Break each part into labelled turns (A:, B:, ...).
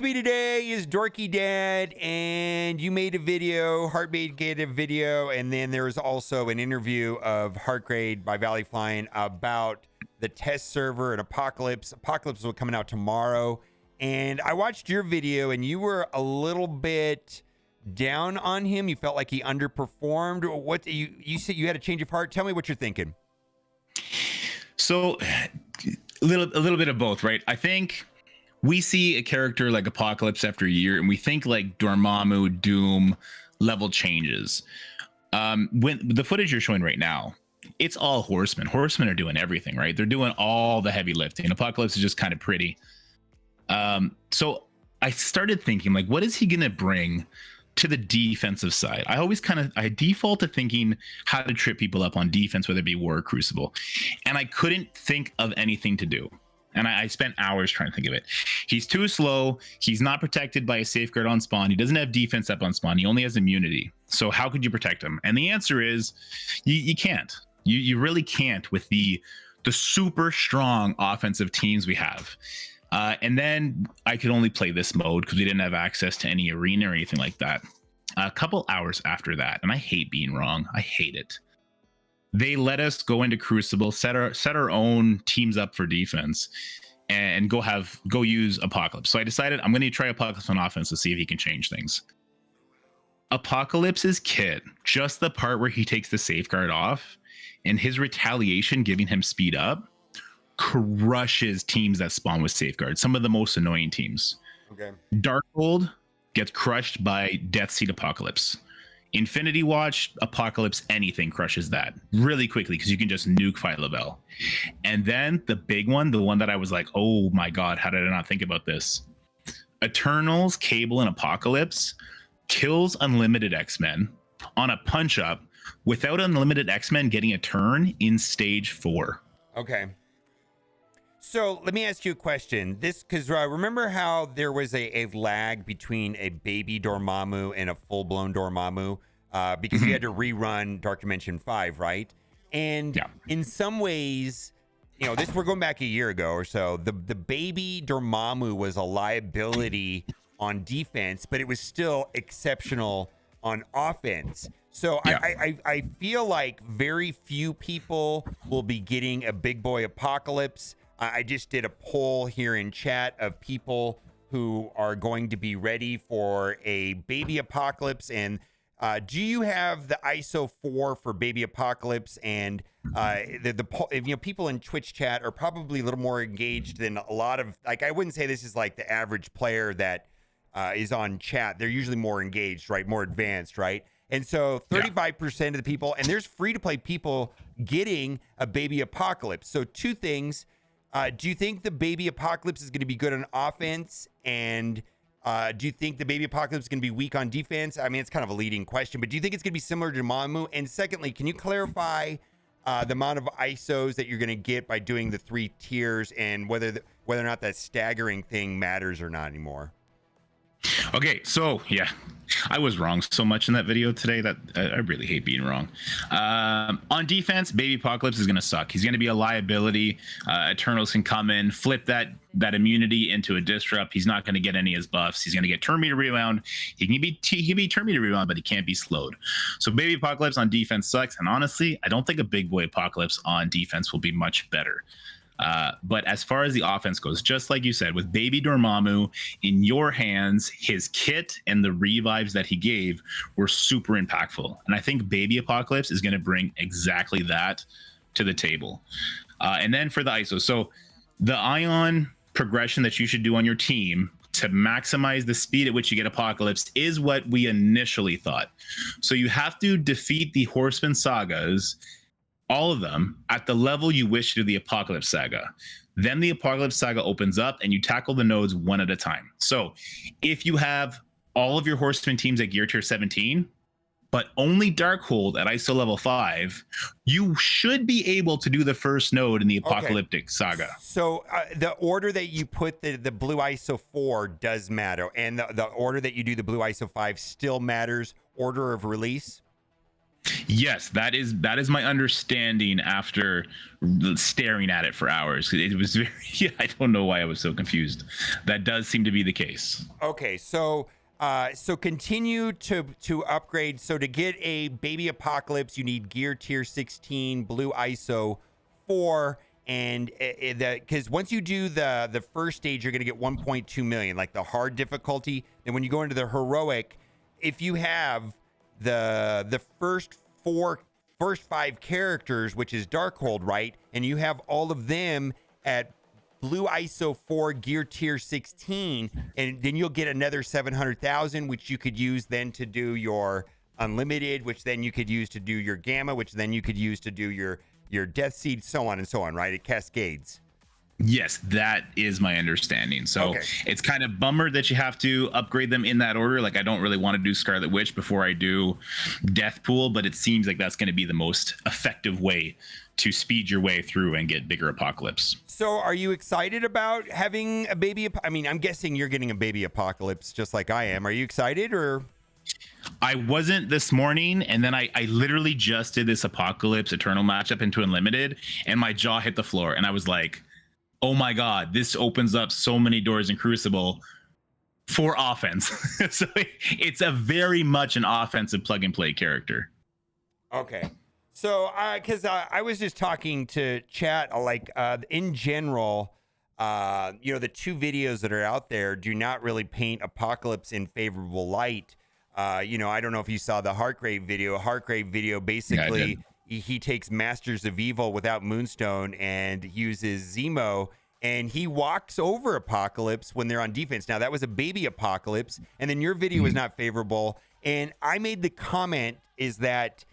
A: Me today is Dorky Dad, and you made a video, Heartmade made a video, and then there was also an interview of Heartgrade by Valley Flying about the test server and Apocalypse. Apocalypse will coming out tomorrow, and I watched your video, and you were a little bit down on him. You felt like he underperformed. What you said you had a change of heart? Tell me what you're thinking.
B: So, a little bit of both, right? I think we see a character like Apocalypse after a year, and we think like Dormammu, Doom level changes. When the footage you're showing right now, it's all horsemen. Horsemen are doing everything, right? They're doing all the heavy lifting. Apocalypse is just kind of pretty. So I started thinking, like, what is he gonna bring to the defensive side? I default to thinking how to trip people up on defense, whether it be War or Crucible, and I couldn't think of anything to do. And I spent hours trying to think of it. He's too slow. He's not protected by a safeguard on spawn. He doesn't have defense up on spawn. He only has immunity. So how could you protect him? And the answer is you can't. You really can't with the super strong offensive teams we have. And then I could only play this mode because we didn't have access to any arena or anything like that. A couple hours after that, and I hate being wrong. I hate it. They let us go into Crucible, set our own teams up for defense, and go use Apocalypse. So I decided I'm going to try Apocalypse on offense to see if he can change things. Apocalypse's kit, just the part where he takes the safeguard off, and his retaliation giving him speed up, crushes teams that spawn with safeguard. Some of the most annoying teams. Okay. Darkhold gets crushed by Death Seed Apocalypse. Infinity Watch, Apocalypse, anything crushes that really quickly because you can just nuke Phyla-Vell. And then the big one, the one that I was like, oh my god, how did I not think about this? Eternals, Cable, and Apocalypse kills Unlimited X-Men on a punch-up without Unlimited X-Men getting a turn in stage 4.
A: Okay. So let me ask you a question. Because remember how there was a lag between a baby Dormammu and a full-blown Dormammu? Because you had to rerun Dark Dimension 5, right? And in some ways, we're going back a year ago or so. The baby Dormammu was a liability on defense, but it was still exceptional on offense. So I feel like very few people will be getting a big boy Apocalypse. I just did a poll here in chat of people who are going to be ready for a baby Apocalypse. And do you have the ISO 4 for baby Apocalypse? And people in Twitch chat are probably a little more engaged than a lot of, like, I wouldn't say this is like the average player that is on chat. They're usually more engaged, right? More advanced, right? And so 35% of the people, and there's free to play people getting a baby Apocalypse. So two things. Do you think the baby Apocalypse is going to be good on offense? And do you think the baby Apocalypse is going to be weak on defense? I mean, it's kind of a leading question, but do you think it's going to be similar to Dormammu? And secondly, can you clarify the amount of ISOs that you're going to get by doing the 3 tiers and whether or not that staggering thing matters or not anymore?
B: Okay, so I was wrong so much in that video today that I really hate being wrong. On defense, baby Apocalypse is going to suck. He's going to be a liability. Eternals can come in, flip that immunity into a disrupt. He's not going to get any of his buffs. He's going to get turn meter rebound. He can be turn meter rebound, but he can't be slowed. So baby Apocalypse on defense sucks. And honestly, I don't think a big boy Apocalypse on defense will be much better. But as far as the offense goes, just like you said, with baby Dormammu in your hands, his kit and the revives that he gave were super impactful. And I think baby Apocalypse is going to bring exactly that to the table. And then for the ISO, so the Ion progression that you should do on your team to maximize the speed at which you get Apocalypse is what we initially thought. So you have to defeat the Horseman sagas, all of them, at the level you wish to do the Apocalypse Saga. Then the Apocalypse Saga opens up and you tackle the nodes one at a time. So if you have all of your Horseman teams at Gear Tier 17, but only Darkhold at ISO level 5, you should be able to do the first node in the Apocalyptic Saga.
A: So the order that you put the blue ISO 4 does matter, and the order that you do the blue ISO 5 still matters. Order of release?
B: Yes, that is my understanding after staring at it for hours. It was very yeah, I don't know why I was so confused. That does seem to be the case.
A: Okay, so continue to upgrade. So to get a baby apocalypse, you need gear tier 16, blue ISO 4, and because once you do the first stage, you're gonna get 1.2 million, like the hard difficulty. Then when you go into the heroic, if you have the first five characters, which is Darkhold, right, and you have all of them at blue ISO 4 gear tier 16, and then you'll get another 700,000, which you could use then to do your unlimited, which then you could use to do your gamma, which then you could use to do your death seed, so on and so on, right? It cascades.
B: Yes, that is my understanding. So
A: Okay.
B: it's kind of bummer that you have to upgrade them in that order. Like I don't really want to do Scarlet Witch before I do Death Pool, but it seems like that's going to be the most effective way to speed your way through and get bigger apocalypse.
A: So are you excited about having a baby? I mean, I'm guessing you're getting a baby apocalypse just like I am. Are you excited or?
B: I wasn't this morning, and then I literally just did this Apocalypse Eternal matchup into Unlimited, and my jaw hit the floor, and I was like, oh my god, this opens up so many doors in Crucible for offense. So it's a very much an offensive plug and play character.
A: Okay. So, because I was just talking to chat, in general, the two videos that are out there do not really paint Apocalypse in favorable light. I don't know if you saw the Heartgrave video. Heartgrave video basically he takes Masters of Evil without Moonstone and uses Zemo, and he walks over Apocalypse when they're on defense. Now that was a baby Apocalypse, and then your video was not favorable, and I made the comment is that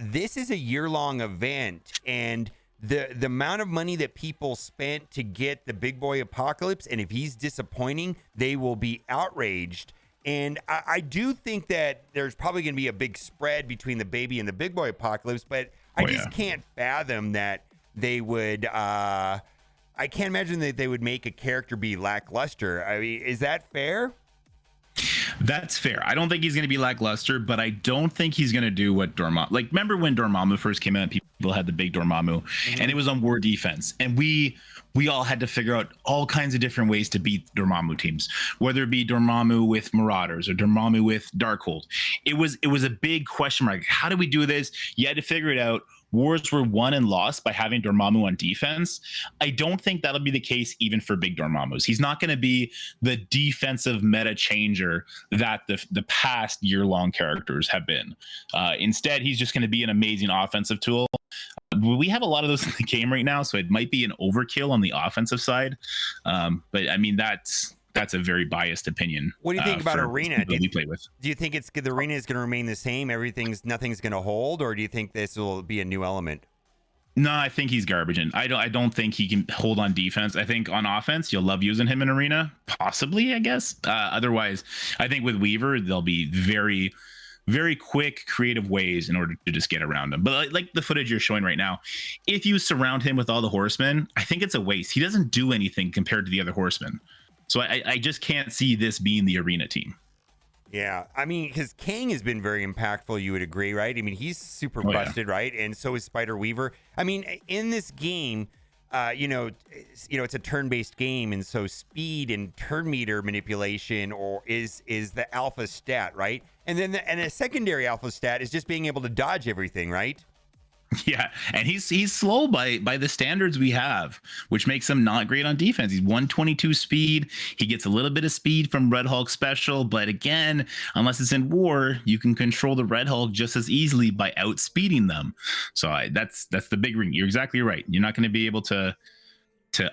A: this is a year-long event, and the amount of money that people spent to get the big boy Apocalypse, and if he's disappointing, they will be outraged. And I do think that there's probably going to be a big spread between the baby and the big boy Apocalypse, but I just can't fathom that they would. I can't imagine that they would make a character be lackluster. I mean, is that fair?
B: That's fair. I don't think he's going to be lackluster, but I don't think he's going to do what Dormammu. Like, remember when Dormammu first came out? People had the big Dormammu, and it was on war defense, and we all had to figure out all kinds of different ways to beat Dormammu teams, whether it be Dormammu with Marauders or Dormammu with Darkhold. It was a big question mark. How do we do this? You had to figure it out. Wars were won and lost by having Dormammu on defense. I don't think that'll be the case even for big Dormammus. He's not going to be the defensive meta changer that the past year-long characters have been. Instead, he's just going to be an amazing offensive tool. We have a lot of those in the game right now, so it might be an overkill on the offensive side. But I mean, that's a very biased opinion.
A: What do you think about Arena?
B: We play with.
A: Do you think the Arena is going to remain the same? Nothing's going to hold, or do you think this will be a new element?
B: No, I think he's garbage. And I don't think he can hold on defense. I think on offense, you'll love using him in Arena, possibly, I guess. Otherwise, I think with Weaver, there'll be very, very quick, creative ways in order to just get around him. But like the footage you're showing right now, if you surround him with all the horsemen, I think it's a waste. He doesn't do anything compared to the other horsemen. So I just can't see this being the Arena team.
A: Yeah, I mean, because Kang has been very impactful, you would agree, right? I mean, he's super busted, right? And so is Spider Weaver. I mean, in this game, it's a turn-based game, and so speed and turn meter manipulation is the alpha stat, right? And then a secondary alpha stat is just being able to dodge everything, right?
B: Yeah, and he's slow by the standards we have, which makes him not great on defense. He's 122 speed. He gets a little bit of speed from Red Hulk special, but again, unless it's in war, you can control the Red Hulk just as easily by outspeeding them. So that's the big ring. You're exactly right. You're not going to be able to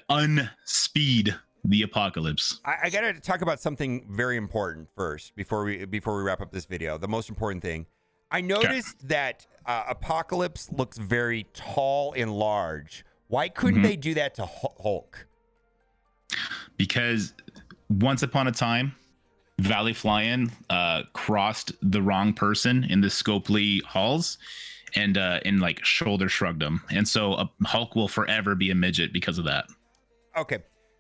B: unspeed the Apocalypse.
A: I got to talk about something very important first before we wrap up this video. The most important thing. I noticed that Apocalypse looks very tall and large. Why couldn't they do that to Hulk?
B: Because once upon a time, Valley Flyin crossed the wrong person in the Scopely halls and like shoulder shrugged him. And so Hulk will forever be a midget because of that.
A: Okay.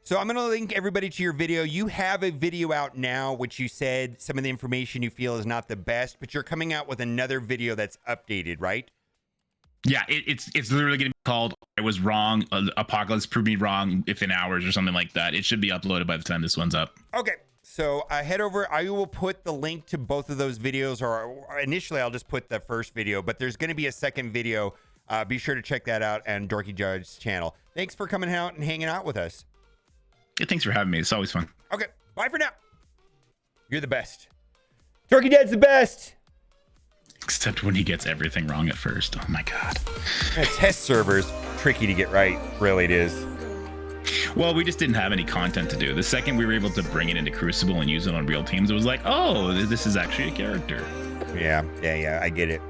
A: So I'm going to link everybody to your video. You have a video out now, which you said some of the information you feel is not the best, but you're coming out with another video that's updated, right?
B: Yeah, it's literally going to be called "I Was Wrong." Apocalypse proved me wrong within hours or something like that. It should be uploaded by the time this one's up.
A: Okay. So head over. I will put the link to both of those videos, or initially I'll just put the first video, but there's going to be a second video. Be sure to check that out on Dorky Judge's channel. Thanks for coming out and hanging out with us.
B: Yeah, thanks for having me. It's always fun.
A: Okay, bye for now. You're the best. Dorky Dad's the best.
B: Except when he gets everything wrong at first. Oh my god.
A: Test servers, tricky to get right. Really, it is.
B: Well, we just didn't have any content to do. The second we were able to bring it into Crucible and use it on real teams, it was like, oh, this is actually a character.
A: Yeah, I get it.